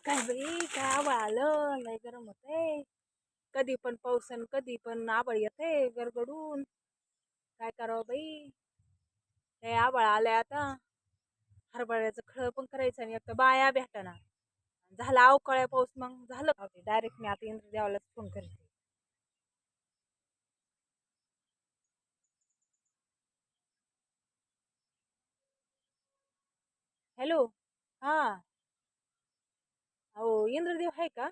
काय बाई काय आभाळ आलं लय गरम होतंय. कधी पण पाऊस आणि कधी पण आभाळ येते गडगडून. काय करावं बाई. हे आभाळ आलंय आता. हरभऱ्याचं खळ पण करायचं आणि एक बाया भेटाना. झाला अवकाळ्या पाऊस मग झालं का डायरेक्ट मी आता इंद्रदेवालाच फोन करते. हॅलो. हा. हो इंद्रदेव आहे का?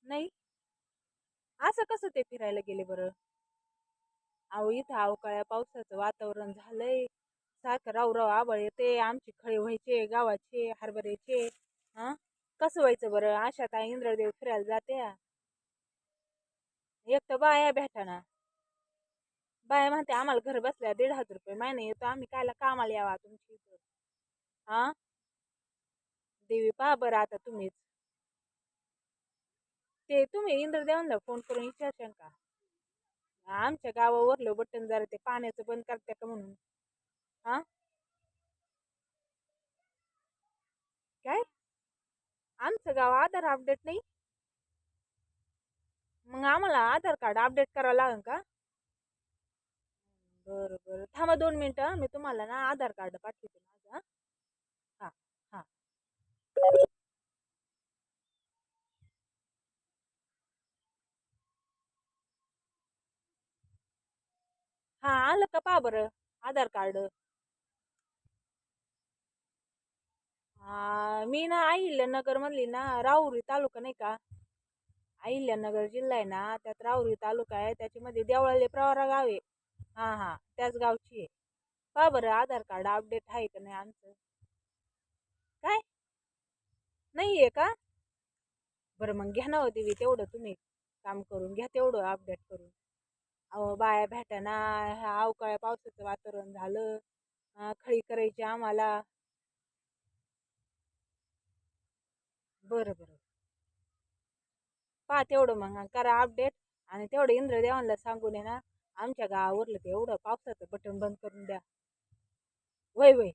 नाही. असं कसं ते फिरायला गेले बरं? अहो इथं अवकाळ्या पावसाचं वातावरण झालंय. सारखं राव राव आभाळ येते. आमची खळे व्हायचे गावाचे हरभऱ्याचे. हा. कसं व्हायचं बरं? अशा काय इंद्रदेव फिरायला जाते? एक तर बाया भेटाना. बाया म्हणते आम्हाला घर बसल्या 1,500 रुपये महिना येतो. आम्ही कायला कामाला यावा तुमची इथं? हा. देवी पहा बरं आता तुम्हीच. ते तुम्ही इंद्रदेवांना फोन करून विचारशाल का? आमच्या गावावरलं बटन जरा ते पाण्याचं बंद करते का म्हणून. हा. काय? आमचं गाव आधार अपडेट नाही. मग आम्हाला आधार कार्ड अपडेट करावं लागेल का? बरं बरं थांबा 2 मिनिटं. मी तुम्हाला ना आधार कार्ड पाठवते माझं. हा हा. हा आलं का पहा बरं आधार कार्ड. मी ना अहिल्यानगर मधली ना राहुरी तालुका नाही का? अहिल्यानगर जिल्हा आहे ना त्यात राहुरी तालुका आहे. त्याच्यामध्ये देवळाले प्रवरा गाव आहे. हा हा त्याच गावची आहे. पहा बरं आधार कार्ड अपडेट आहे का नाही आमचं. काय नाहीये का? बरं मग घ्या ना हो देवी तेवढं तुम्ही काम करून घ्या तेवढं अपडेट करून. अहो बाया भेटाना. ह्या अवकाळ्या पावसाचं वातावरण झालं. खळी करायची आम्हाला. बरं बरं पहा तेवढं मग करा अपडेट. आणि तेवढं इंद्रदेवांना सांगून आहे ना आमच्या गावावरलं ते एवढं पावसाचं बटन बंद करून द्या. वय वय